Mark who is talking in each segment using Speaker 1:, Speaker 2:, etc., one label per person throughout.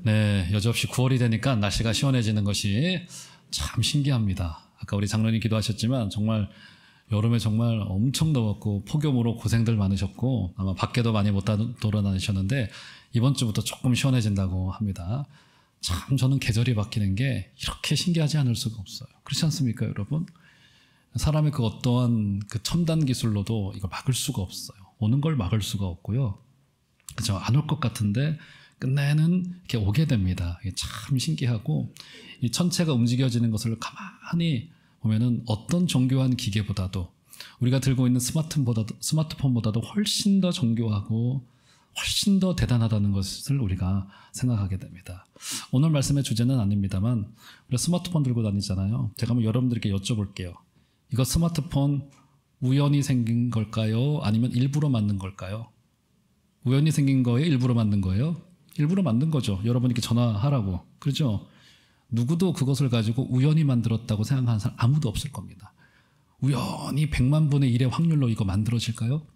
Speaker 1: 네, 여지없이 9월이 되니까 날씨가 시원해지는 것이 참 신기합니다. 아까 우리 장로님 기도하셨지만 정말 여름에 정말 엄청 더웠고 폭염으로 고생들 많으셨고 아마 밖에도 많이 못 돌아다니셨는데 이번 주부터 조금 시원해진다고 합니다. 참 저는 계절이 바뀌는 게 이렇게 신기하지 않을 수가 없어요. 그렇지 않습니까, 여러분? 사람의 그 어떠한 그 첨단 기술로도 이걸 막을 수가 없어요. 오는 걸 막을 수가 없고요. 그죠? 안 올 것 같은데 끝내는 이렇게 오게 됩니다. 이게 참 신기하고 이 천체가 움직여지는 것을 가만히 보면은 어떤 정교한 기계보다도 우리가 들고 있는 스마트폰보다도 훨씬 더 정교하고 훨씬 더 대단하다는 것을 우리가 생각하게 됩니다. 오늘 말씀의 주제는 아닙니다만 우리가 스마트폰 들고 다니잖아요. 제가 한번 여러분들께 여쭤볼게요. 이거 스마트폰 우연히 생긴 걸까요? 아니면 일부러 만든 걸까요? 우연히 생긴 거예요? 일부러 만든 거예요? 일부러 만든 거죠. 여러분께 전화하라고. 그렇죠? 누구도 그것을 가지고 우연히 만들었다고 생각하는 사람 아무도 없을 겁니다. 우연히 100만 분의 1의 확률로 이거 만들어질까요?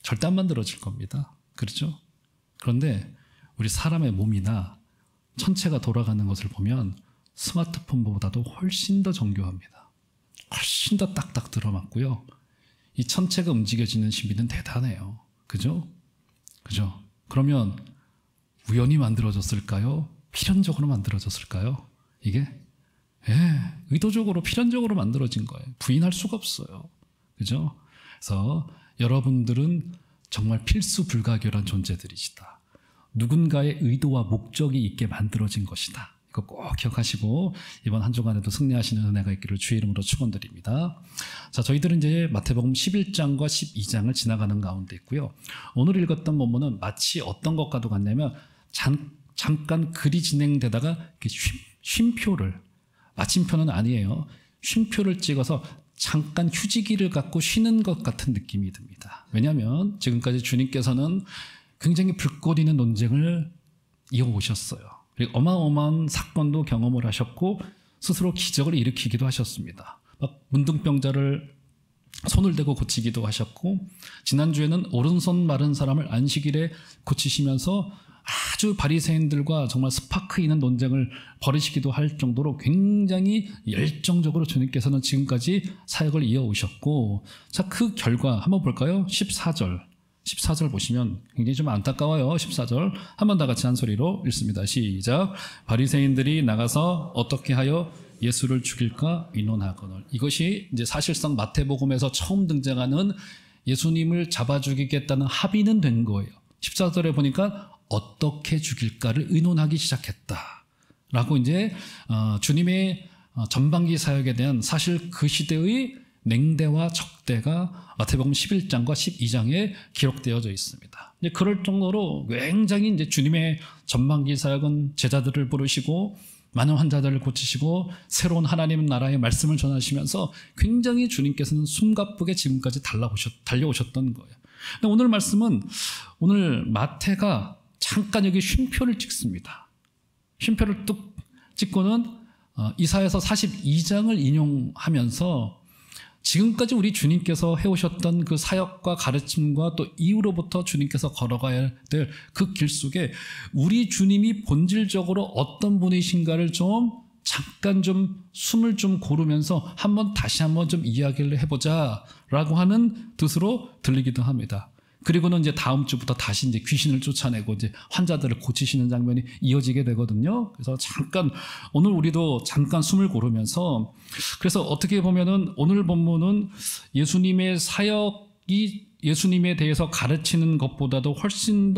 Speaker 1: 절대 안 만들어질 겁니다. 그렇죠? 그런데 우리 사람의 몸이나 천체가 돌아가는 것을 보면 스마트폰보다도 훨씬 더 정교합니다. 훨씬 더 딱딱 들어맞고요. 이 천체가 움직여지는 신비는 대단해요. 그죠? 그죠? 그러면 우연히 만들어졌을까요? 필연적으로 만들어졌을까요? 이게? 의도적으로 필연적으로 만들어진 거예요. 부인할 수가 없어요. 그죠? 그래서 여러분들은 정말 필수 불가결한 존재들이시다. 누군가의 의도와 목적이 있게 만들어진 것이다. 이거 꼭 기억하시고 이번 한 주간에도 승리하시는 은혜가 있기를 주의 이름으로 축원드립니다. 자, 저희들은 이제 마태복음 11장과 12장을 지나가는 가운데 있고요. 오늘 읽었던 본문은 마치 어떤 것과도 같냐면 잠깐 글이 진행되다가 이렇게 쉼표를, 마침표는 아니에요. 쉼표를 찍어서 잠깐 휴지기를 갖고 쉬는 것 같은 느낌이 듭니다. 왜냐하면 지금까지 주님께서는 굉장히 불꽃이는 논쟁을 이어오셨어요. 그리고 어마어마한 사건도 경험을 하셨고 스스로 기적을 일으키기도 하셨습니다. 막 문둥병자를 손을 대고 고치기도 하셨고 지난주에는 오른손 마른 사람을 안식일에 고치시면서 아주 바리새인들과 정말 스파크 있는 논쟁을 벌이시기도 할 정도로 굉장히 열정적으로 주님께서는 지금까지 사역을 이어오셨고, 자, 그 결과 한번 볼까요? 14절 보시면 굉장히 좀 안타까워요. 14절 한번 다 같이 한 소리로 읽습니다. 시작. 바리새인들이 나가서 어떻게 하여 예수를 죽일까 의논하거늘. 이것이 이제 사실상 마태복음에서 처음 등장하는 예수님을 잡아 죽이겠다는 합의는 된 거예요. 14절에 보니까 어떻게 죽일까를 의논하기 시작했다라고 이제 주님의 전반기 사역에 대한 사실 그 시대의 냉대와 적대가 마태복음 11장과 12장에 기록되어져 있습니다. 이제 그럴 정도로 굉장히 이제 주님의 전반기 사역은 제자들을 부르시고 많은 환자들을 고치시고 새로운 하나님 나라의 말씀을 전하시면서 굉장히 주님께서는 숨가쁘게 지금까지 달려오셨던 거예요. 근데 오늘 말씀은 오늘 마태가 잠깐 여기 쉼표를 찍습니다. 쉼표를 뚝 찍고는 이사야서 42장을 인용하면서 지금까지 우리 주님께서 해오셨던 그 사역과 가르침과 또 이후로부터 주님께서 걸어가야 될 그 길 속에 우리 주님이 본질적으로 어떤 분이신가를 잠깐 숨을 고르면서 다시 한번 좀 이야기를 해보자라고 하는 뜻으로 들리기도 합니다. 그리고는 이제 다음 주부터 다시 이제 귀신을 쫓아내고 이제 환자들을 고치시는 장면이 이어지게 되거든요. 그래서 오늘 우리도 잠깐 숨을 고르면서 그래서 어떻게 보면은 오늘 본문은 예수님의 사역이 예수님에 대해서 가르치는 것보다도 훨씬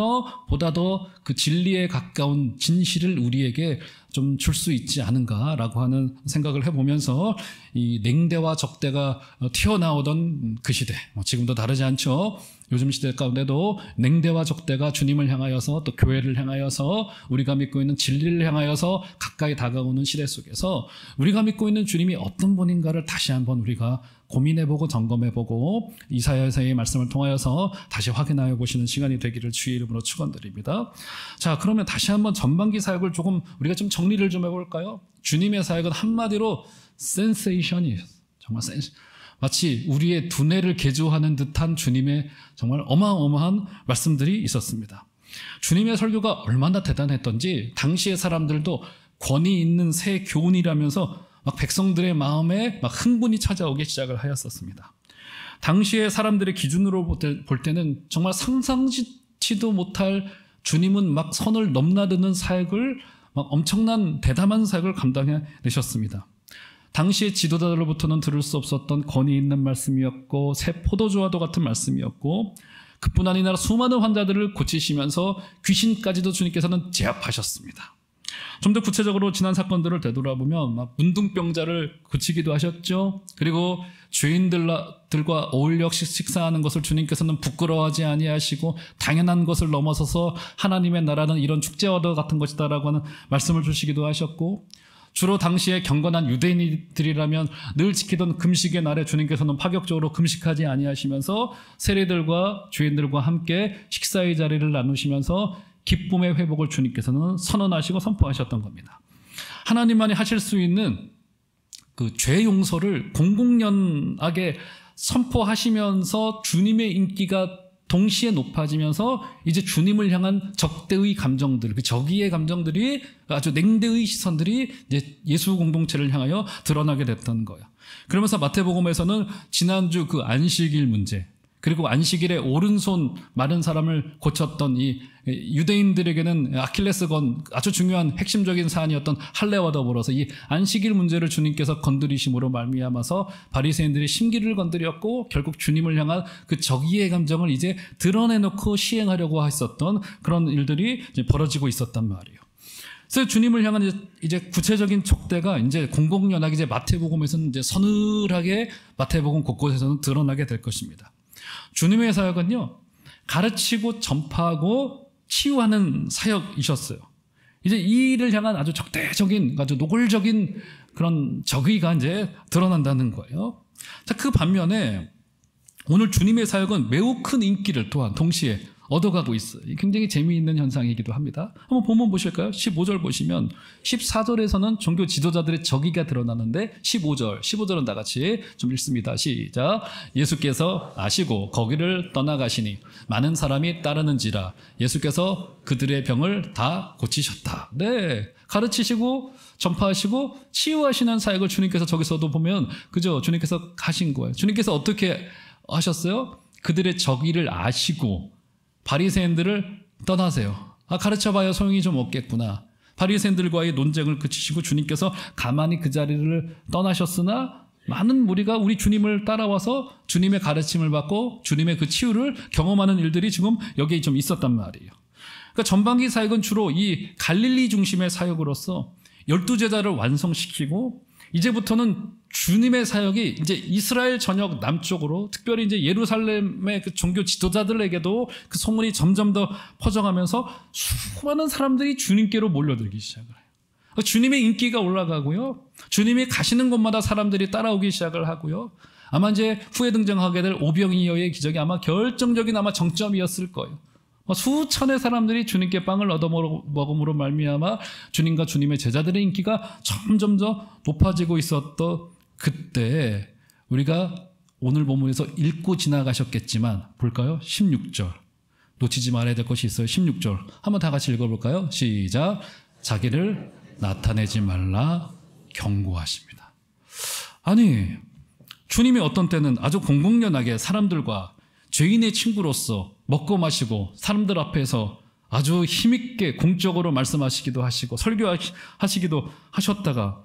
Speaker 1: 보다 더 그 진리에 가까운 진실을 우리에게 좀 줄 수 있지 않은가라고 하는 생각을 해보면서 이 냉대와 적대가 튀어나오던 그 시대, 지금도 다르지 않죠. 요즘 시대 가운데도 냉대와 적대가 주님을 향하여서 또 교회를 향하여서 우리가 믿고 있는 진리를 향하여서 가까이 다가오는 시대 속에서 우리가 믿고 있는 주님이 어떤 분인가를 다시 한번 우리가 고민해보고 점검해보고 이사야서의 말씀을 통하여서 다시 확인하여 보시는 시간이 되기를 주의 이름으로 축원드립니다. 자, 그러면 다시 한번 전반기 사역을 우리가 좀 정리를 좀 해볼까요? 주님의 사역은 한마디로 센세이션이에요. 정말 마치 우리의 두뇌를 개조하는 듯한 주님의 정말 어마어마한 말씀들이 있었습니다. 주님의 설교가 얼마나 대단했던지 당시의 사람들도 권위 있는 새 교훈이라면서 막 백성들의 마음에 막 흥분이 찾아오기 시작을 하였었습니다. 당시의 사람들의 기준으로 볼 때는 정말 상상치도 못할 주님은 막 선을 넘나드는 사역을 막 엄청난 대담한 사역을 감당해내셨습니다. 당시의 지도자들로부터는 들을 수 없었던 권위 있는 말씀이었고 새 포도주와도 같은 말씀이었고 그뿐 아니라 수많은 환자들을 고치시면서 귀신까지도 주님께서는 제압하셨습니다. 좀 더 구체적으로 지난 사건들을 되돌아보면 막 문둥병자를 고치기도 하셨죠. 그리고 죄인들과 어울려 식사하는 것을 주님께서는 부끄러워하지 아니하시고 당연한 것을 넘어서서 하나님의 나라는 이런 축제와도 같은 것이다라고 하는 말씀을 주시기도 하셨고, 주로 당시에 경건한 유대인들이라면 늘 지키던 금식의 날에 주님께서는 파격적으로 금식하지 아니하시면서 세리들과 죄인들과 함께 식사의 자리를 나누시면서 기쁨의 회복을 주님께서는 선언하시고 선포하셨던 겁니다. 하나님만이 하실 수 있는 그 죄 용서를 공공연하게 선포하시면서 주님의 인기가 동시에 높아지면서 이제 주님을 향한 적대의 감정들, 그 적의의 감정들이 아주 냉대의 시선들이 이제 예수 공동체를 향하여 드러나게 됐던 거예요. 그러면서 마태복음에서는 지난주 그 안식일 문제, 그리고 안식일에 오른손 마른 사람을 고쳤던 이 유대인들에게는 아킬레스건, 아주 중요한 핵심적인 사안이었던 할례와 더불어서 이 안식일 문제를 주님께서 건드리심으로 말미암아서 바리새인들이 심기를 건드렸고 결국 주님을 향한 그 적의의 감정을 이제 드러내놓고 시행하려고 했었던 그런 일들이 이제 벌어지고 있었단 말이에요. 그래서 주님을 향한 이제 구체적인 촉대가 이제 공공연하게 이제 마태복음에서는 이제 서늘하게 마태복음 곳곳에서는 드러나게 될 것입니다. 주님의 사역은요, 가르치고 전파하고 치유하는 사역이셨어요. 이제 이 일을 향한 아주 적대적인, 아주 노골적인 그런 적의가 이제 드러난다는 거예요. 자, 그 반면에 오늘 주님의 사역은 매우 큰 인기를 또한 동시에 얻어가고 있어요. 굉장히 재미있는 현상이기도 합니다. 한번 본문 보실까요? 15절 보시면 14절에서는 종교 지도자들의 적의가 드러나는데 15절은 다 같이 좀 읽습니다. 시작. 예수께서 아시고 거기를 떠나가시니 많은 사람이 따르는지라 예수께서 그들의 병을 다 고치셨다. 네, 가르치시고 전파하시고 치유하시는 사역을 주님께서 저기서도 보면 그죠? 주님께서 가신 거예요. 주님께서 어떻게 하셨어요? 그들의 적의를 아시고 바리새인들을 떠나세요. 가르쳐봐야 소용이 좀 없겠구나. 바리새인들과의 논쟁을 그치시고 주님께서 가만히 그 자리를 떠나셨으나 많은 무리가 우리 주님을 따라와서 주님의 가르침을 받고 주님의 그 치유를 경험하는 일들이 지금 여기에 좀 있었단 말이에요. 그러니까 전반기 사역은 주로 이 갈릴리 중심의 사역으로서 12제자를 완성시키고 이제부터는 주님의 사역이 이제 이스라엘 전역 남쪽으로 특별히 이제 예루살렘의 그 종교 지도자들에게도 그 소문이 점점 더 퍼져가면서 수많은 사람들이 주님께로 몰려들기 시작을 해요. 주님의 인기가 올라가고요. 주님이 가시는 곳마다 사람들이 따라오기 시작을 하고요. 아마 이제 후에 등장하게 될 오병이어의 기적이 아마 결정적인 아마 정점이었을 거예요. 수천의 사람들이 주님께 빵을 얻어먹음으로 말미암아 주님과 주님의 제자들의 인기가 점점 더 높아지고 있었던 그때 우리가 오늘 본문에서 읽고 지나가셨겠지만 볼까요? 16절. 놓치지 말아야 될 것이 있어요. 16절. 한번 다 같이 읽어볼까요? 시작. 자기를 나타내지 말라 경고하십니다. 아니, 주님이 어떤 때는 아주 공공연하게 사람들과 죄인의 친구로서 먹고 마시고 사람들 앞에서 아주 힘있게 공적으로 말씀하시기도 하시고 설교하시기도 하셨다가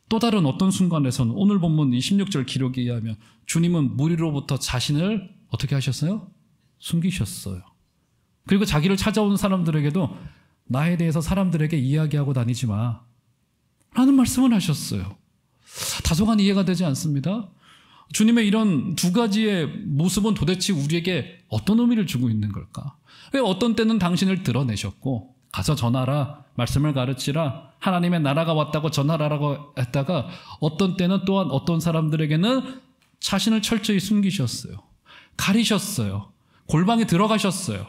Speaker 1: 또 다른 어떤 순간에서는 오늘 본문 이 16절 기록에 의하면 주님은 무리로부터 자신을 어떻게 하셨어요? 숨기셨어요. 그리고 자기를 찾아오는 사람들에게도 나에 대해서 사람들에게 이야기하고 다니지 마 라는 말씀을 하셨어요. 다소간 이해가 되지 않습니다. 주님의 이런 두 가지의 모습은 도대체 우리에게 어떤 의미를 주고 있는 걸까? 왜 어떤 때는 당신을 드러내셨고 가서 전하라, 말씀을 가르치라, 하나님의 나라가 왔다고 전하라라고 했다가 어떤 때는 또한 어떤 사람들에게는 자신을 철저히 숨기셨어요. 가리셨어요. 골방에 들어가셨어요.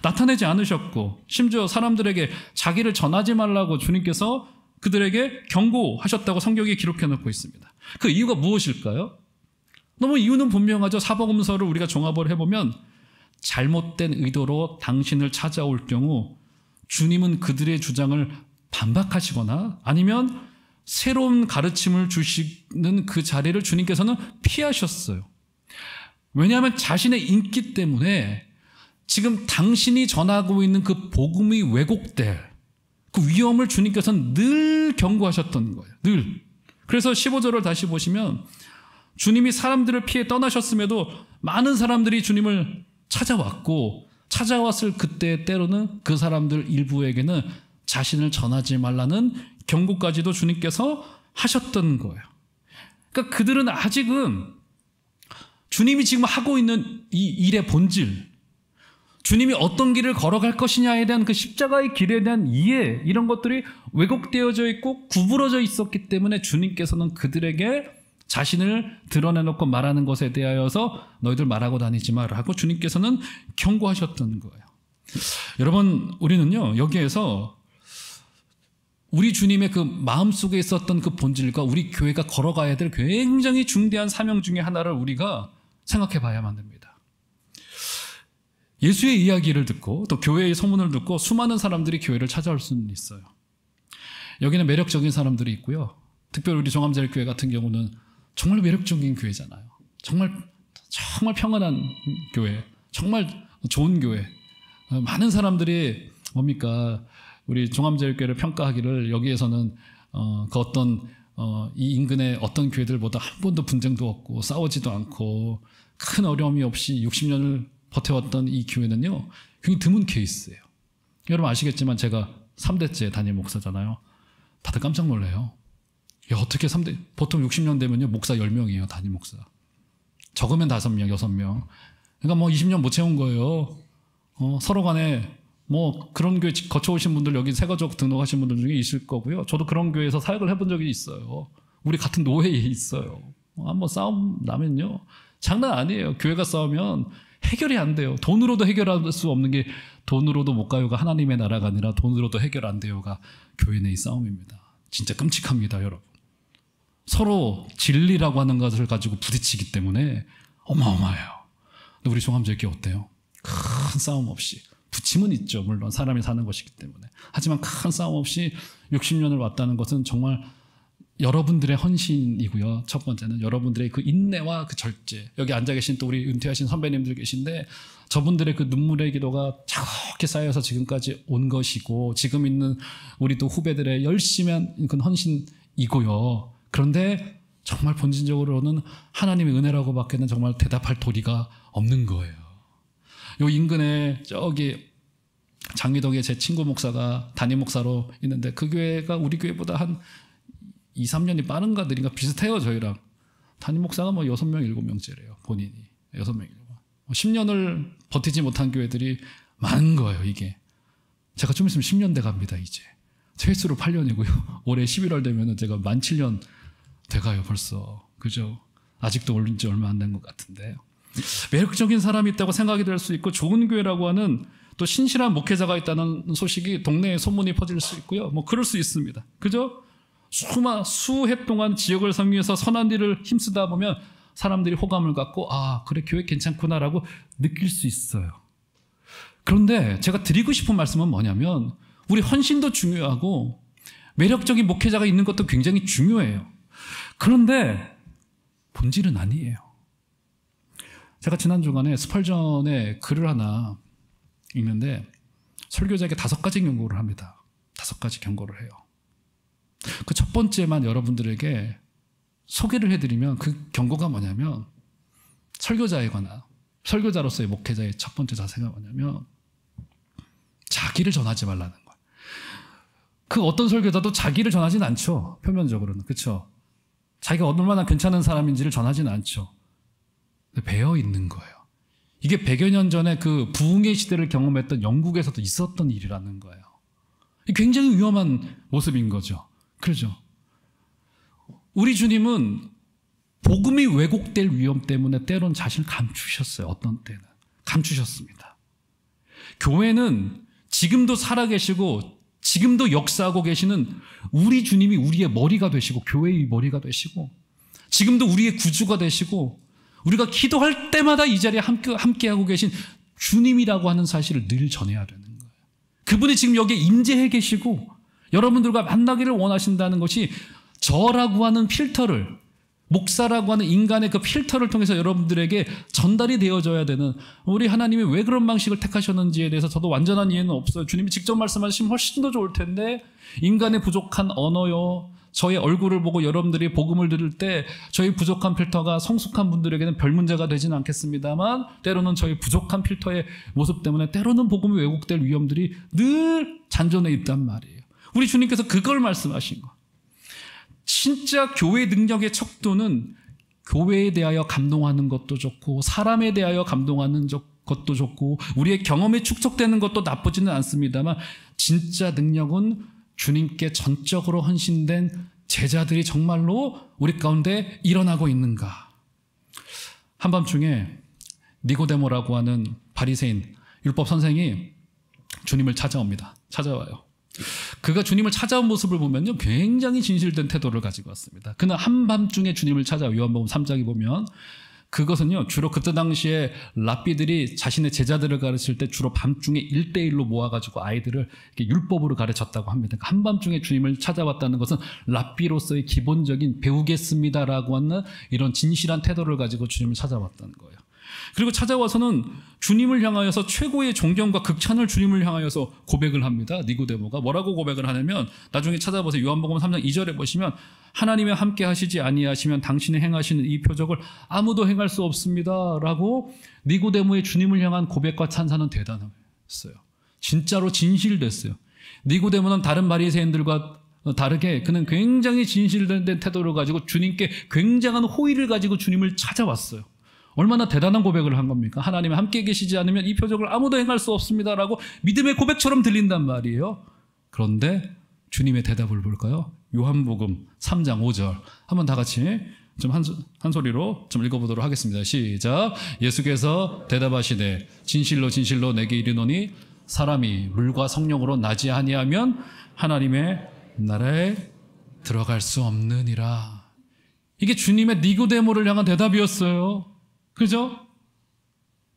Speaker 1: 나타내지 않으셨고 심지어 사람들에게 자기를 전하지 말라고 주님께서 그들에게 경고하셨다고 성경에 기록해 놓고 있습니다. 그 이유가 무엇일까요? 너무 이유는 분명하죠. 사복음서를 우리가 종합을 해보면 잘못된 의도로 당신을 찾아올 경우 주님은 그들의 주장을 반박하시거나 아니면 새로운 가르침을 주시는 그 자리를 주님께서는 피하셨어요. 왜냐하면 자신의 인기 때문에 지금 당신이 전하고 있는 그 복음이 왜곡될 그 위험을 주님께서는 늘 경고하셨던 거예요. 늘. 그래서 15절을 다시 보시면 주님이 사람들을 피해 떠나셨음에도 많은 사람들이 주님을 찾아왔고 찾아왔을 그때 때로는 그 사람들 일부에게는 자신을 전하지 말라는 경고까지도 주님께서 하셨던 거예요. 그러니까 그들은 아직은 주님이 지금 하고 있는 이 일의 본질, 주님이 어떤 길을 걸어갈 것이냐에 대한 그 십자가의 길에 대한 이해, 이런 것들이 왜곡되어져 있고 구부러져 있었기 때문에 주님께서는 그들에게 자신을 드러내놓고 말하는 것에 대하여서 너희들 말하고 다니지 마라 하고 주님께서는 경고하셨던 거예요. 여러분, 우리는요, 여기에서 우리 주님의 그 마음속에 있었던 그 본질과 우리 교회가 걸어가야 될 굉장히 중대한 사명 중에 하나를 우리가 생각해 봐야만 됩니다. 예수의 이야기를 듣고 또 교회의 소문을 듣고 수많은 사람들이 교회를 찾아올 수는 있어요. 여기는 매력적인 사람들이 있고요. 특별히 우리 종암제일교회 같은 경우는 정말 매력적인 교회잖아요. 정말 평안한 교회, 정말 좋은 교회. 많은 사람들이 뭡니까? 우리 종암제일교회를 평가하기를 여기에서는 그 어떤 이 인근의 어떤 교회들보다 한 번도 분쟁도 없고 싸우지도 않고 큰 어려움이 없이 60년을 버텨왔던 이 교회는요, 굉장히 드문 케이스예요. 여러분 아시겠지만 제가 3대째 담임 목사잖아요. 다들 깜짝 놀래요. 야, 어떻게 3대, 보통 60년 되면요, 목사 10명이에요, 담임 목사. 적으면 5명, 6명. 그러니까 뭐 20년 못 채운 거예요. 서로 간에 뭐 그런 교회 거쳐오신 분들 여기 새가족 등록하신 분들 중에 있을 거고요. 저도 그런 교회에서 사역을 해본 적이 있어요. 우리 같은 노회에 있어요. 한번 싸움 나면요, 장난 아니에요. 교회가 싸우면 해결이 안 돼요. 돈으로도 해결할 수 없는 게 돈으로도 못 가요가 하나님의 나라가 아니라 돈으로도 해결 안 돼요가 교회 내의 싸움입니다. 진짜 끔찍합니다, 여러분. 서로 진리라고 하는 것을 가지고 부딪히기 때문에 어마어마해요. 근데 우리 종암제일교회 어때요? 큰 싸움 없이. 부침은 있죠. 물론 사람이 사는 것이기 때문에. 하지만 큰 싸움 없이 60년을 왔다는 것은 정말 여러분들의 헌신이고요. 첫 번째는 여러분들의 그 인내와 그 절제. 여기 앉아 계신 또 우리 은퇴하신 선배님들 계신데 저분들의 그 눈물의 기도가 차곡히 쌓여서 지금까지 온 것이고 지금 있는 우리 또 후배들의 열심한 그 헌신이고요. 그런데 정말 본질적으로는 하나님의 은혜라고 밖에는 정말 대답할 도리가 없는 거예요. 요 인근에 저기 장미동에 제 친구 목사가 담임 목사로 있는데 그 교회가 우리 교회보다 한 2, 3년이 빠른가 느린가 비슷해요. 저희랑. 담임 목사가 뭐 6명, 7명째래요. 본인이. 6명, 10년을 버티지 못한 교회들이 많은 거예요. 이게. 제가 좀 있으면 10년 돼 갑니다. 이제. 최수로 8년이고요. 올해 11월 되면 제가 만 7년 돼가요. 벌써. 그죠? 아직도 올린 지 얼마 안 된 것 같은데. 매력적인 사람이 있다고 생각이 될 수 있고 좋은 교회라고 하는 또 신실한 목회자가 있다는 소식이 동네에 소문이 퍼질 수 있고요. 뭐 그럴 수 있습니다. 그죠? 수해 동안 지역을 섬기면서 선한 일을 힘쓰다 보면 사람들이 호감을 갖고 아, 그래, 교회 괜찮구나라고 느낄 수 있어요. 그런데 제가 드리고 싶은 말씀은 뭐냐면 우리 헌신도 중요하고 매력적인 목회자가 있는 것도 굉장히 중요해요. 그런데 본질은 아니에요. 제가 지난 주간에 스펄전의 글을 하나 읽는데 설교자에게 5가지 경고를 합니다. 5가지 경고를 해요. 그 첫 번째만 여러분들에게 소개를 해드리면 그 경고가 뭐냐면 설교자에 관한 설교자로서의 목회자의 첫 번째 자세가 뭐냐면 자기를 전하지 말라는 거예요. 그 어떤 설교자도 자기를 전하지는 않죠. 표면적으로는. 그렇죠? 자기가 얼마나 괜찮은 사람인지를 전하지는 않죠. 배어 있는 거예요. 이게 100여 년 전에 그 부흥의 시대를 경험했던 영국에서도 있었던 일이라는 거예요. 굉장히 위험한 모습인 거죠. 그렇죠? 우리 주님은 복음이 왜곡될 위험 때문에 때론 자신을 감추셨어요. 어떤 때는. 감추셨습니다. 교회는 지금도 살아계시고 지금도 역사하고 계시는 우리 주님이 우리의 머리가 되시고 교회의 머리가 되시고 지금도 우리의 구주가 되시고 우리가 기도할 때마다 이 자리에 함께하고 계신 주님이라고 하는 사실을 늘 전해야 되는 거예요. 그분이 지금 여기에 임재해 계시고 여러분들과 만나기를 원하신다는 것이 저라고 하는 필터를, 목사라고 하는 인간의 그 필터를 통해서 여러분들에게 전달이 되어져야 되는, 우리 하나님이 왜 그런 방식을 택하셨는지에 대해서 저도 완전한 이해는 없어요. 주님이 직접 말씀하시면 훨씬 더 좋을 텐데, 인간의 부족한 언어요, 저의 얼굴을 보고 여러분들이 복음을 들을 때 저희 부족한 필터가 성숙한 분들에게는 별 문제가 되지는 않겠습니다만, 때로는 저희 부족한 필터의 모습 때문에 때로는 복음이 왜곡될 위험들이 늘 잔존해 있단 말이에요. 우리 주님께서 그걸 말씀하신 거. 진짜 교회 능력의 척도는 교회에 대하여 감동하는 것도 좋고 사람에 대하여 감동하는 것도 좋고 우리의 경험에 축적되는 것도 나쁘지는 않습니다만, 진짜 능력은 주님께 전적으로 헌신된 제자들이 정말로 우리 가운데 일어나고 있는가. 한밤중에 니고데모라고 하는 바리새인 율법 선생이 주님을 찾아와요. 그가 주님을 찾아온 모습을 보면요, 굉장히 진실된 태도를 가지고 왔습니다. 그는 한밤중에 주님을 찾아와. 요한복음 3장에 보면 그것은요, 주로 그때 당시에 랍비들이 자신의 제자들을 가르칠 때 주로 밤중에 1대1로 모아가지고 아이들을 이렇게 율법으로 가르쳤다고 합니다. 그러니까 한밤중에 주님을 찾아왔다는 것은 랍비로서의 기본적인 배우겠습니다라고 하는 이런 진실한 태도를 가지고 주님을 찾아왔다는 거예요. 그리고 찾아와서는 주님을 향하여서 최고의 존경과 극찬을 주님을 향하여서 고백을 합니다. 니고데모가 뭐라고 고백을 하냐면, 나중에 찾아보세요. 요한복음 3장 2절에 보시면, 하나님의 함께 하시지 아니하시면 당신이 행하시는 이 표적을 아무도 행할 수 없습니다 라고 니고데모의 주님을 향한 고백과 찬사는 대단했어요. 진짜로 진실됐어요. 니고데모는 다른 바리새인들과 다르게 그는 굉장히 진실된 태도를 가지고 주님께 굉장한 호의를 가지고 주님을 찾아왔어요. 얼마나 대단한 고백을 한 겁니까? 하나님이 함께 계시지 않으면 이 표적을 아무도 행할 수 없습니다라고 믿음의 고백처럼 들린단 말이에요. 그런데 주님의 대답을 볼까요? 요한복음 3장 5절 한번 다 같이 좀 한 소리로 좀 읽어보도록 하겠습니다. 시작. 예수께서 대답하시되 진실로 진실로 내게 이르노니 사람이 물과 성령으로 나지 아니하면 하나님의 나라에 들어갈 수 없느니라. 이게 주님의 니고데모를 향한 대답이었어요. 그죠?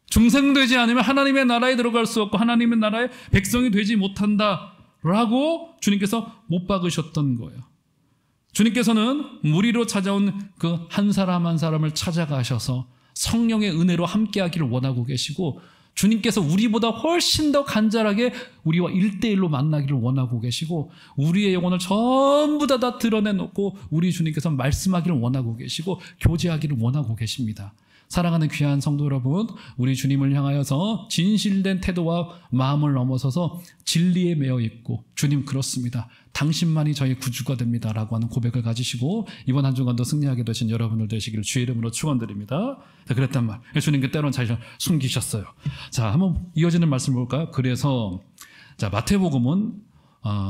Speaker 1: 중생되지 않으면 하나님의 나라에 들어갈 수 없고 하나님의 나라의 백성이 되지 못한다라고 주님께서 못 박으셨던 거예요. 주님께서는 무리로 찾아온 그 한 사람 한 사람을 찾아가셔서 성령의 은혜로 함께하기를 원하고 계시고, 주님께서 우리보다 훨씬 더 간절하게 우리와 1대1로 만나기를 원하고 계시고, 우리의 영혼을 전부 다 드러내놓고 우리 주님께서 말씀하기를 원하고 계시고 교제하기를 원하고 계십니다. 사랑하는 귀한 성도 여러분, 우리 주님을 향하여서 진실된 태도와 마음을 넘어서서 진리에 매여 있고, 주님 그렇습니다, 당신만이 저희 구주가 됩니다 라고 하는 고백을 가지시고 이번 한 주간도 승리하게 되신 여러분들 되시기를 주의 이름으로 축원드립니다. 그랬단 말, 주님께 때로는 자신을 숨기셨어요. 자, 한번 이어지는 말씀을 볼까요? 그래서 자, 마태복음은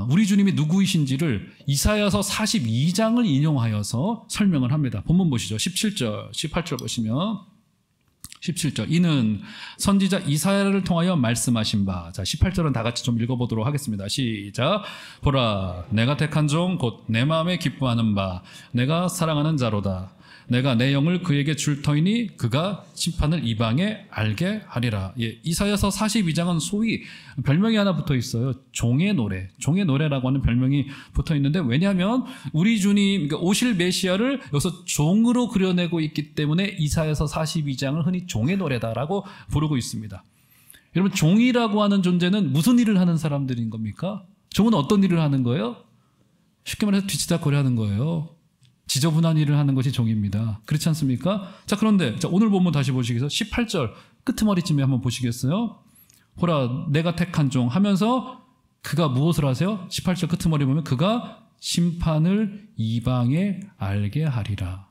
Speaker 1: 우리 주님이 누구이신지를 이사야서 42장을 인용하여서 설명을 합니다. 본문 보시죠. 17절, 18절 보시면 17절. 이는 선지자 이사야를 통하여 말씀하신 바. 자, 18절은 다 같이 좀 읽어보도록 하겠습니다. 시작. 보라, 내가 택한 종 곧 내 마음에 기뻐하는 바 내가 사랑하는 자로다. 내가 내 영을 그에게 줄 터이니 그가 심판을 이방에 알게 하리라. 예, 이사야서 42장은 소위 별명이 하나 붙어 있어요. 종의 노래. 종의 노래라고 하는 별명이 붙어 있는데, 왜냐하면 우리 주님, 그러니까 오실 메시아를 여기서 종으로 그려내고 있기 때문에 이사야서 42장을 흔히 종의 노래다라고 부르고 있습니다. 여러분, 종이라고 하는 존재는 무슨 일을 하는 사람들인 겁니까? 종은 어떤 일을 하는 거예요? 쉽게 말해서 뒤치다거리 하는 거예요. 지저분한 일을 하는 것이 종입니다. 그렇지 않습니까? 자, 그런데 자, 오늘 본문 다시 보시겠어요? 18절 끄트머리쯤에 한번 보시겠어요? 보라, 내가 택한 종 하면서 그가 무엇을 하세요? 18절 끄트머리 보면 그가 심판을 이방에 알게 하리라.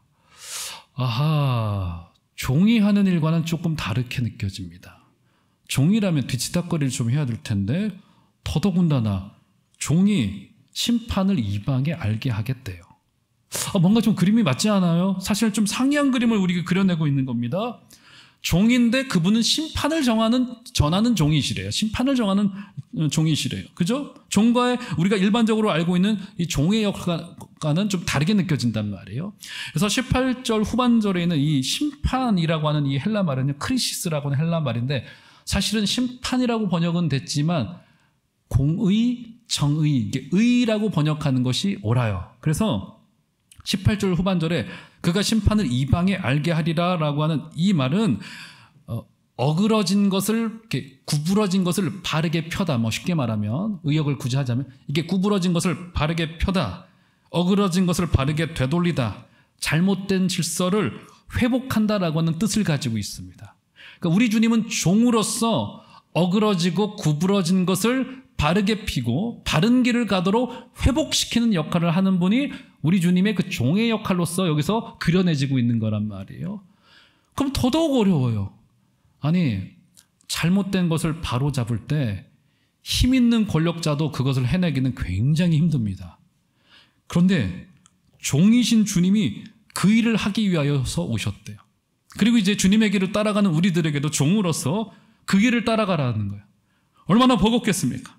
Speaker 1: 아하, 종이 하는 일과는 조금 다르게 느껴집니다. 종이라면 뒤치다거리를 좀 해야 될 텐데, 더더군다나 종이 심판을 이방에 알게 하겠대요. 뭔가 좀 그림이 맞지 않아요? 사실 좀 상이한 그림을 우리가 그려내고 있는 겁니다. 종인데 그분은 심판을 전하는 종이시래요. 심판을 정하는 종이시래요. 그죠? 종과의 우리가 일반적으로 알고 있는 이 종의 역할과는 좀 다르게 느껴진단 말이에요. 그래서 18절 후반절에 있는 이 심판이라고 하는 이 헬라 말은요, 크리시스라고 하는 헬라 말인데, 사실은 심판이라고 번역은 됐지만 공의, 정의, 이게 의라고 번역하는 것이 옳아요. 그래서 18절 후반절에 그가 심판을 이방에 알게 하리라 라고 하는 이 말은 어그러진 것을, 이렇게 구부러진 것을 바르게 펴다. 뭐 쉽게 말하면, 의역을 굳이 하자면, 이게 구부러진 것을 바르게 펴다. 어그러진 것을 바르게 되돌리다. 잘못된 질서를 회복한다라고 하는 뜻을 가지고 있습니다. 그러니까 우리 주님은 종으로서 어그러지고 구부러진 것을 바르게 피고 바른 길을 가도록 회복시키는 역할을 하는 분이 우리 주님의 그 종의 역할로서 여기서 그려내지고 있는 거란 말이에요. 그럼 더더욱 어려워요. 아니, 잘못된 것을 바로잡을 때 힘 있는 권력자도 그것을 해내기는 굉장히 힘듭니다. 그런데 종이신 주님이 그 일을 하기 위하여서 오셨대요. 그리고 이제 주님의 길을 따라가는 우리들에게도 종으로서 그 길을 따라가라는 거예요. 얼마나 버겁겠습니까?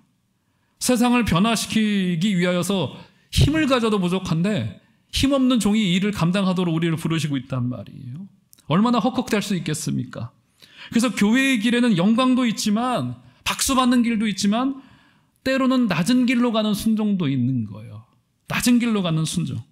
Speaker 1: 세상을 변화시키기 위하여서 힘을 가져도 부족한데 힘없는 종이 이 일을 감당하도록 우리를 부르시고 있단 말이에요. 얼마나 헛헛될 수 있겠습니까? 그래서 교회의 길에는 영광도 있지만 박수받는 길도 있지만 때로는 낮은 길로 가는 순종도 있는 거예요. 낮은 길로 가는 순종.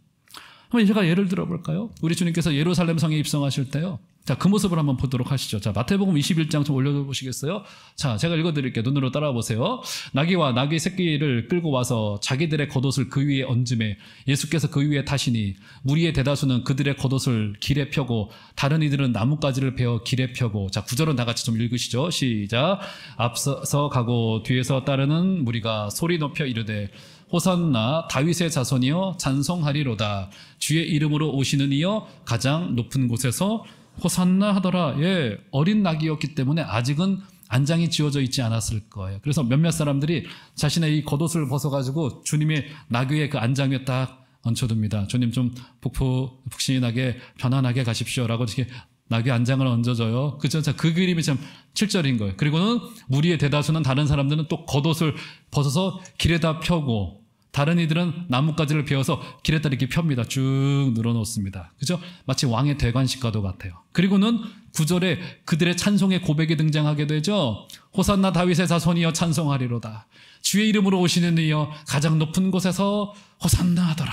Speaker 1: 한번 제가 예를 들어볼까요? 우리 주님께서 예루살렘 성에 입성하실 때요. 자, 그 모습을 한번 보도록 하시죠. 자, 마태복음 21장 좀 올려보시겠어요? 자, 제가 읽어드릴게요. 눈으로 따라와 보세요. 나귀와 나귀 새끼를 끌고 와서 자기들의 겉옷을 그 위에 얹음에 예수께서 그 위에 타시니 무리의 대다수는 그들의 겉옷을 길에 펴고 다른 이들은 나뭇가지를 베어 길에 펴고. 자, 구절은 다 같이 좀 읽으시죠. 시작. 앞서서 가고 뒤에서 따르는 무리가 소리 높여 이르되 호산나 다윗의 자손이여 찬송하리로다. 주의 이름으로 오시는 이여 가장 높은 곳에서 호산나 하더라. 예, 어린 낙이었기 때문에 아직은 안장이 지어져 있지 않았을 거예요. 그래서 몇몇 사람들이 자신의 이 겉옷을 벗어가지고 주님의 낙위의 그 안장에 딱 얹혀둡니다. 주님 좀 푹신하게 편안하게 가십시오라고 이렇게 낙위 안장을 얹어줘요. 그죠? 자, 그 그림이 참 7절인 거예요. 그리고는 무리의 대다수는 다른 사람들은 또 겉옷을 벗어서 길에다 펴고 다른 이들은 나뭇가지를 베어서 길에다 이렇게 펴니다. 쭉 늘어놓습니다. 그죠? 마치 왕의 대관식과도 같아요. 그리고는 9절에 그들의 찬송의 고백이 등장하게 되죠. 호산나 다윗의 자손이여 찬송하리로다. 주의 이름으로 오시는 이여 가장 높은 곳에서 호산나 하더라.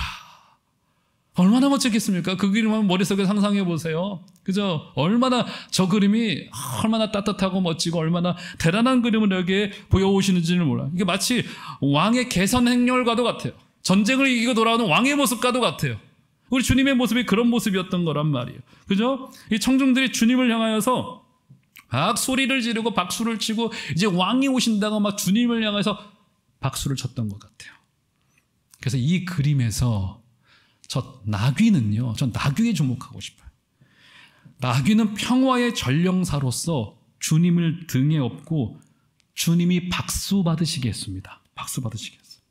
Speaker 1: 얼마나 멋지겠습니까? 그 그림을 머릿속에 상상해 보세요. 그죠? 얼마나 저 그림이 얼마나 따뜻하고 멋지고 얼마나 대단한 그림을 여기에 보여오시는지를 몰라요. 이게 마치 왕의 개선 행렬과도 같아요. 전쟁을 이기고 돌아오는 왕의 모습과도 같아요. 우리 주님의 모습이 그런 모습이었던 거란 말이에요. 그죠? 이 청중들이 주님을 향하여서 막 소리를 지르고 박수를 치고 이제 왕이 오신다고 막 주님을 향해서 박수를 쳤던 것 같아요. 그래서 이 그림에서 저 나귀는요, 전 나귀에 주목하고 싶어요. 나귀는 평화의 전령사로서 주님을 등에 업고 주님이 박수 받으시게 했습니다. 박수 받으시게 했어요.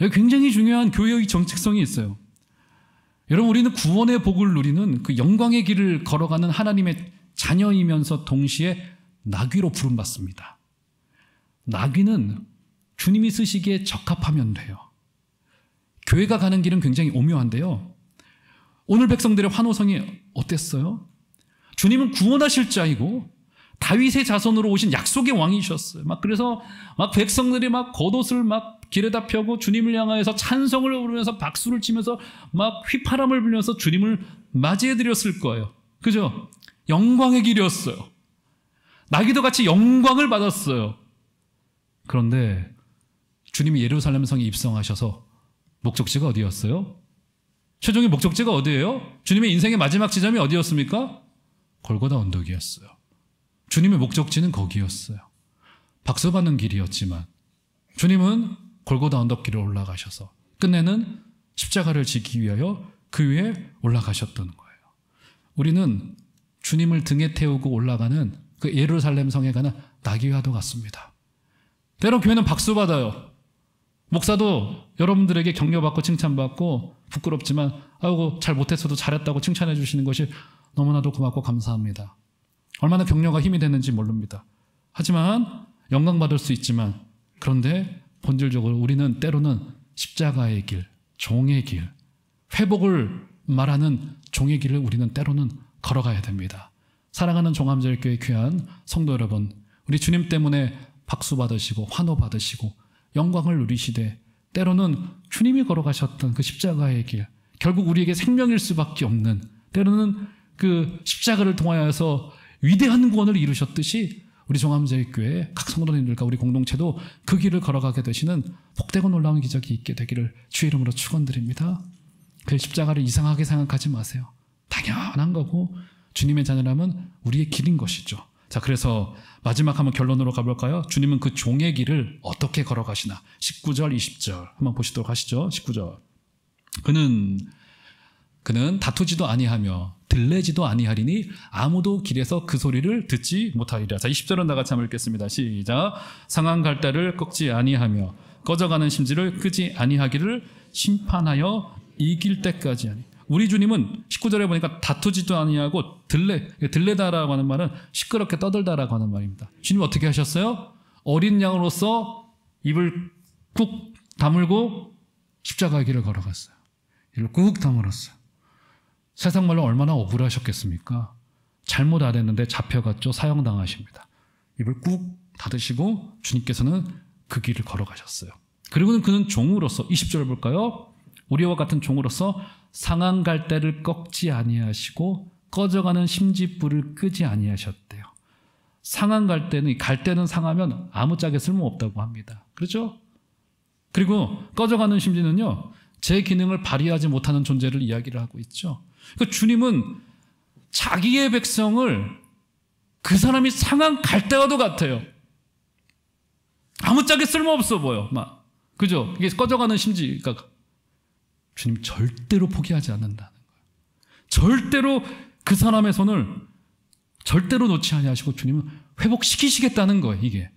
Speaker 1: 여기 굉장히 중요한 교회의 정체성이 있어요. 여러분, 우리는 구원의 복을 누리는 그 영광의 길을 걸어가는 하나님의 자녀이면서 동시에 나귀로 부름받습니다. 나귀는 주님이 쓰시기에 적합하면 돼요. 교회가 가는 길은 굉장히 오묘한데요. 오늘 백성들의 환호성이 어땠어요? 주님은 구원하실 자이고 다윗의 자손으로 오신 약속의 왕이셨어요. 그래서 백성들이 겉옷을 길에다 펴고 주님을 향하여서 찬송을 부르면서 박수를 치면서 휘파람을 불면서 주님을 맞이해 드렸을 거예요. 그죠? 영광의 길이었어요. 나귀도 같이 영광을 받았어요. 그런데 주님이 예루살렘 성에 입성하셔서 목적지가 어디였어요? 최종의 목적지가 어디예요? 주님의 인생의 마지막 지점이 어디였습니까? 골고다 언덕이었어요. 주님의 목적지는 거기였어요. 박수받는 길이었지만 주님은 골고다 언덕 길을 올라가셔서 끝내는 십자가를 지기 위하여 그 위에 올라가셨던 거예요. 우리는 주님을 등에 태우고 올라가는 그 예루살렘 성에 가는 나귀와도 같습니다. 때론 교회는 박수받아요. 목사도 여러분들에게 격려받고 칭찬받고 부끄럽지만 아이고 잘 못했어도 잘했다고 칭찬해 주시는 것이 너무나도 고맙고 감사합니다. 얼마나 격려가 힘이 되는지 모릅니다. 하지만 영광받을 수 있지만 그런데 본질적으로 우리는 때로는 십자가의 길, 종의 길, 회복을 말하는 종의 길을 우리는 때로는 걸어가야 됩니다. 사랑하는 종암제일교회 귀한 성도 여러분, 우리 주님 때문에 박수 받으시고 환호 받으시고 영광을 누리시되 때로는 주님이 걸어가셨던 그 십자가의 길, 결국 우리에게 생명일 수밖에 없는, 때로는 그 십자가를 통하여서 위대한 구원을 이루셨듯이 우리 종암제일교회 각 성도님들과 우리 공동체도 그 길을 걸어가게 되시는 복되고 놀라운 기적이 있게 되기를 주의 이름으로 축원드립니다. 그 십자가를 이상하게 생각하지 마세요. 당연한 거고 주님의 자녀라면 우리의 길인 것이죠. 자, 그래서 마지막 한번 결론으로 가볼까요? 주님은 그 종의 길을 어떻게 걸어가시나? 19절, 20절 한번 보시도록 하시죠. 19절. 그는 다투지도 아니하며 들레지도 아니하리니 아무도 길에서 그 소리를 듣지 못하리라. 자, 20절은 다 같이 한번 읽겠습니다. 시작. 상한 갈대를 꺾지 아니하며 꺼져가는 심지를 끄지 아니하기를 심판하여 이길 때까지 하니. 우리 주님은 19절에 보니까 다투지도 아니하고 들레다라고 하는 말은 시끄럽게 떠들다라고 하는 말입니다. 주님 어떻게 하셨어요? 어린 양으로서 입을 꾹 다물고 십자가의 길을 걸어갔어요. 입을 꾹 다물었어요. 세상 말로 얼마나 억울하셨겠습니까? 잘못 안 했는데 잡혀갔죠. 사형당하십니다. 입을 꾹 닫으시고 주님께서는 그 길을 걸어가셨어요. 그리고는 그는 종으로서 20절을 볼까요? 우리와 같은 종으로서 상한 갈대를 꺾지 아니하시고 꺼져가는 심지불을 끄지 아니하셨대요. 상한 갈대는 상하면 아무짝에 쓸모없다고 합니다. 그렇죠? 그리고 꺼져가는 심지는요, 제 기능을 발휘하지 못하는 존재를 이야기를 하고 있죠. 그러니까 주님은 자기의 백성을 그 사람이 상한 갈대와도 같아요. 아무짝에 쓸모없어 보여. 막. 그죠? 이게 꺼져가는 심지. 그러니까 주님 절대로 포기하지 않는다는 거예요. 절대로 그 사람의 손을 절대로 놓지 아니하시고 주님은 회복시키시겠다는 거예요. 이게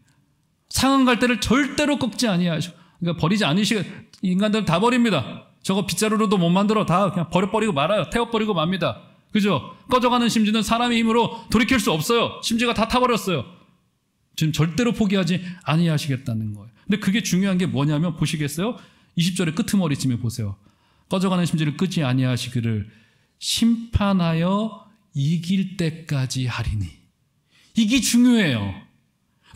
Speaker 1: 상한 갈대를 절대로 꺾지 아니하시고, 그러니까 버리지 않으시고, 인간들 다 버립니다. 저거 빗자루로도 못 만들어. 다 그냥 버려버리고 말아요. 태워버리고 맙니다. 그죠? 꺼져가는 심지는 사람의 힘으로 돌이킬 수 없어요. 심지가 다 타버렸어요. 지금 절대로 포기하지 아니하시겠다는 거예요. 근데 그게 중요한 게 뭐냐면 보시겠어요? 20절의 끄트머리쯤에 보세요. 꺼져가는 심지를 끄지 아니하시기를 심판하여 이길 때까지 하리니. 이게 중요해요.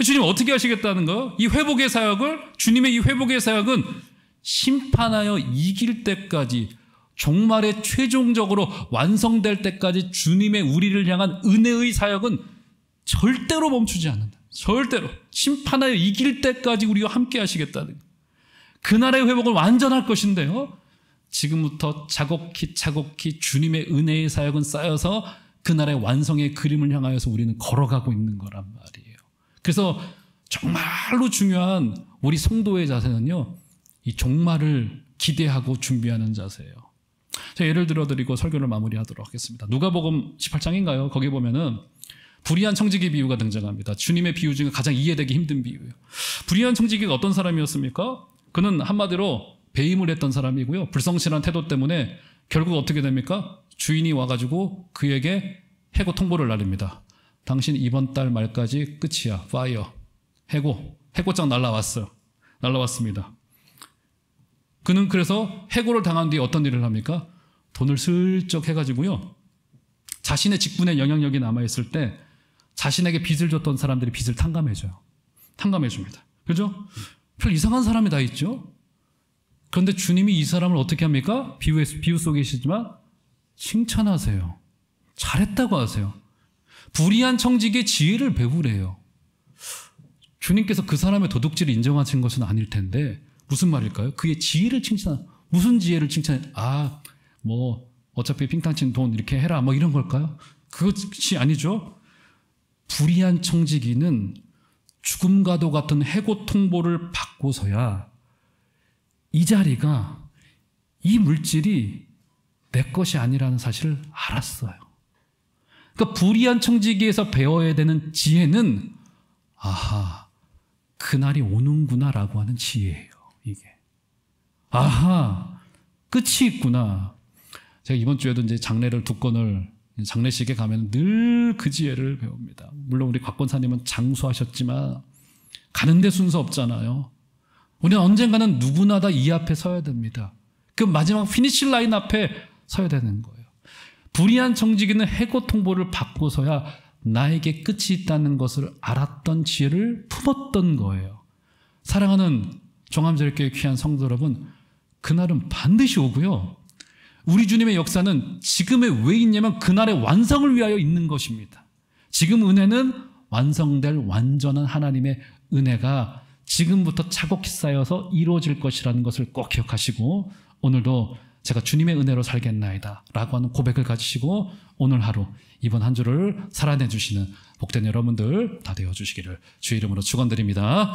Speaker 1: 주님 어떻게 하시겠다는 거예요? 이 회복의 사역을, 주님의 이 회복의 사역은 심판하여 이길 때까지, 종말에 최종적으로 완성될 때까지 주님의 우리를 향한 은혜의 사역은 절대로 멈추지 않는다. 절대로. 심판하여 이길 때까지 우리와 함께 하시겠다는 거예요. 그날의 회복을 완전할 것인데요, 지금부터 차곡히 주님의 은혜의 사역은 쌓여서 그날의 완성의 그림을 향하여서 우리는 걸어가고 있는 거란 말이에요. 그래서 정말로 중요한 우리 성도의 자세는요, 이 종말을 기대하고 준비하는 자세예요. 제가 예를 들어드리고 설교를 마무리하도록 하겠습니다. 누가복음 18장인가요? 거기 보면은 불의한 청지기 비유가 등장합니다. 주님의 비유 중에 가장 이해되기 힘든 비유예요. 불의한 청지기가 어떤 사람이었습니까? 그는 한마디로 배임을 했던 사람이고요. 불성실한 태도 때문에 결국 어떻게 됩니까? 주인이 와가지고 그에게 해고 통보를 날립니다. 당신 이번 달 말까지 끝이야. 파이어. 해고장 날라왔습니다. 그는 그래서 해고를 당한 뒤에 어떤 일을 합니까? 돈을 슬쩍 해가지고요, 자신의 직분에 영향력이 남아있을 때 자신에게 빚을 줬던 사람들이 빚을 탕감해줍니다. 그죠? 별 이상한 사람이 다 있죠? 그런데 주님이 이 사람을 어떻게 합니까? 비유 속이시지만 칭찬하세요. 잘했다고 하세요. 불의한 청지기의 지혜를 배우래요. 주님께서 그 사람의 도둑질을 인정하신 것은 아닐 텐데 무슨 말일까요? 그의 지혜를 무슨 지혜를 칭찬해? 어차피 핑탕친 돈 이렇게 해라, 이런 걸까요? 그것이 아니죠. 불의한 청지기는 죽음과도 같은 해고 통보를 받고서야 이 자리가, 이 물질이 내 것이 아니라는 사실을 알았어요. 그러니까 불의한 청지기에서 배워야 되는 지혜는, 아하, 그날이 오는구나라고 하는 지혜예요. 이게, 아하, 끝이 있구나. 제가 이번 주에도 이제 장례를 2건을, 장례식에 가면 늘 그 지혜를 배웁니다. 물론 우리 곽권사님은 장수하셨지만 가는데 순서 없잖아요. 우리는 언젠가는 누구나 다 이 앞에 서야 됩니다. 그 마지막 피니시 라인 앞에 서야 되는 거예요. 불의한 청지기는 해고 통보를 받고서야 나에게 끝이 있다는 것을 알았던 지혜를 품었던 거예요. 사랑하는 종암제일교회 귀한 성도 여러분, 그날은 반드시 오고요. 우리 주님의 역사는 지금에 왜 있냐면 그날의 완성을 위하여 있는 것입니다. 지금 은혜는 완성될 완전한 하나님의 은혜가 지금부터 차곡히 쌓여서 이루어질 것이라는 것을 꼭 기억하시고, 오늘도 제가 주님의 은혜로 살겠나이다 라고 하는 고백을 가지시고 오늘 하루, 이번 한 주를 살아내 주시는 복된 여러분들 다 되어 주시기를 주의 이름으로 축원드립니다.